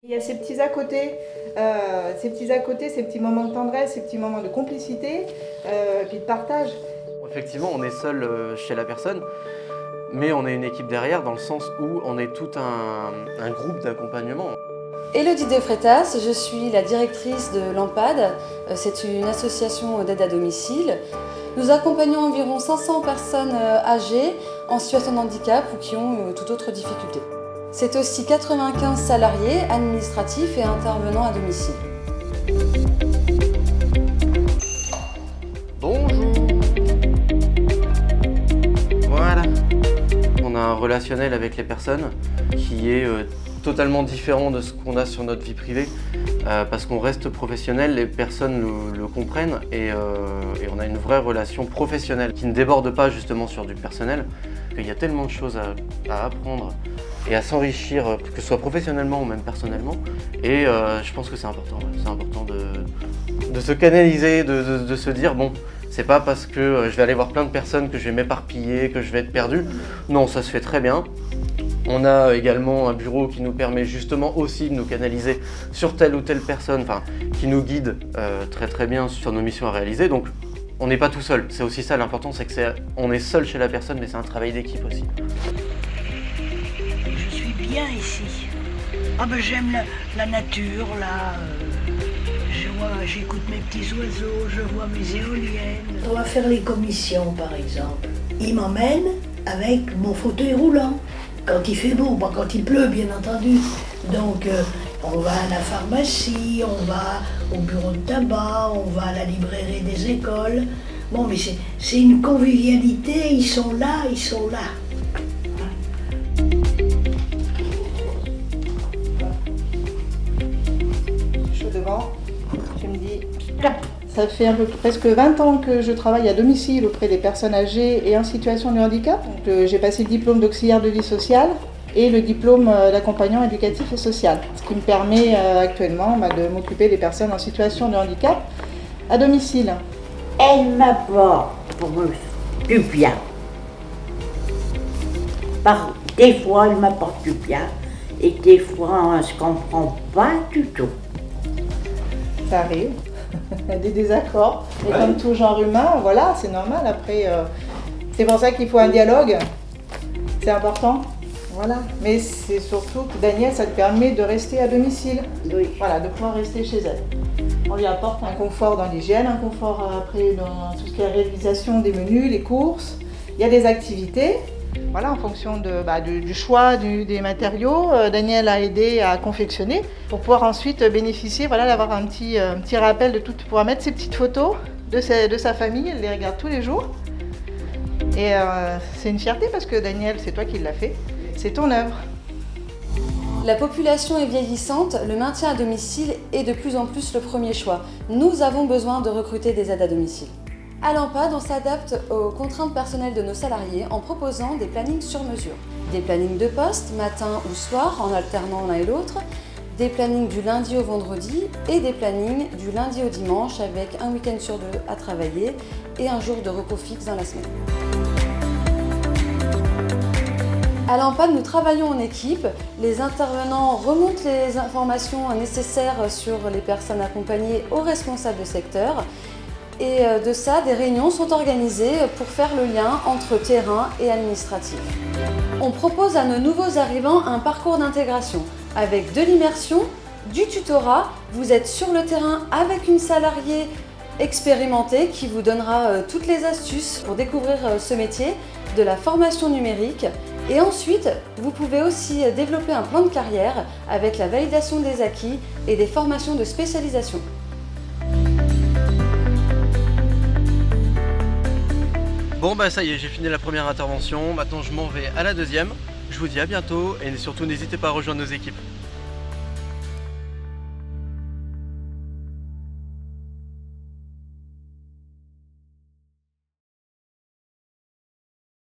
Il y a ces petits à côté, ces petits moments de tendresse, ces petits moments de complicité, puis de partage. Effectivement, on est seul chez la personne, mais on est une équipe derrière dans le sens où on est tout un groupe d'accompagnement. Élodie de Freitas, je suis la directrice de l'EMPAD. C'est une association d'aide à domicile. Nous accompagnons environ 500 personnes âgées en situation de handicap ou qui ont toute autre difficulté. C'est aussi 95 salariés administratifs et intervenants à domicile. Bonjour. Voilà. On a un relationnel avec les personnes qui est totalement différent de ce qu'on a sur notre vie privée parce qu'on reste professionnel, les personnes le comprennent et on a une vraie relation professionnelle qui ne déborde pas justement sur du personnel. Il y a tellement de choses à apprendre et à s'enrichir, que ce soit professionnellement ou même personnellement, et je pense que c'est important. C'est important de se canaliser, de se dire bon, c'est pas parce que je vais aller voir plein de personnes que je vais m'éparpiller, que je vais être perdu. Non, ça se fait très bien. On a également un bureau qui nous permet justement aussi de nous canaliser sur telle ou telle personne, enfin, qui nous guide très bien sur nos missions à réaliser. Donc on n'est pas tout seul. C'est aussi ça l'important, c'est qu'on est seul chez la personne, mais c'est un travail d'équipe aussi. Je suis bien ici. Ah ben j'aime la nature, là. J'écoute mes petits oiseaux, je vois mes éoliennes. On va faire les commissions, par exemple. Il m'emmène avec mon fauteuil roulant. Quand il fait beau, pas quand il pleut, bien entendu. Donc, on va à la pharmacie, on va au bureau de tabac, on va à la librairie des écoles. Bon, mais c'est une convivialité, ils sont là. Je suis devant, je me dis, ça fait presque 20 ans que je travaille à domicile auprès des personnes âgées et en situation de handicap. J'ai passé le diplôme d'auxiliaire de vie sociale et le diplôme d'accompagnant éducatif et social, ce qui me permet actuellement de m'occuper des personnes en situation de handicap à domicile. Elle m'apporte du bien. Des fois, elle m'apporte du bien et des fois, on ne se comprend pas du tout. Ça arrive, il y a des désaccords, et comme tout genre humain, voilà, c'est normal. Après, c'est pour ça qu'il faut un dialogue, c'est important. Voilà. Mais c'est surtout que Daniel, ça te permet de rester à domicile. Oui. Voilà, de pouvoir rester chez elle. On lui apporte un confort dans l'hygiène, un confort après dans tout ce qui est réalisation des menus, les courses. Il y a des activités. Voilà, en fonction du choix des matériaux, Daniel a aidé à confectionner pour pouvoir ensuite bénéficier, d'avoir un petit rappel de tout, pouvoir mettre ses petites photos de sa famille. Elle les regarde tous les jours. Et c'est une fierté parce que Daniel, c'est toi qui l'as fait. C'est ton œuvre. La population est vieillissante, le maintien à domicile est de plus en plus le premier choix. Nous avons besoin de recruter des aides à domicile. À l'EMPAD, on s'adapte aux contraintes personnelles de nos salariés en proposant des plannings sur mesure. Des plannings de poste, matin ou soir, en alternant l'un et l'autre, des plannings du lundi au vendredi et des plannings du lundi au dimanche avec un week-end sur 2 à travailler et un jour de repos fixe dans la semaine. À l'EMPAD, nous travaillons en équipe. Les intervenants remontent les informations nécessaires sur les personnes accompagnées aux responsables de secteur. Et de ça, des réunions sont organisées pour faire le lien entre terrain et administratif. On propose à nos nouveaux arrivants un parcours d'intégration avec de l'immersion, du tutorat. Vous êtes sur le terrain avec une salariée expérimentée qui vous donnera toutes les astuces pour découvrir ce métier, de la formation numérique. Et ensuite, vous pouvez aussi développer un plan de carrière avec la validation des acquis et des formations de spécialisation. Bon ça y est, j'ai fini la première intervention, maintenant je m'en vais à la deuxième. Je vous dis à bientôt et surtout n'hésitez pas à rejoindre nos équipes.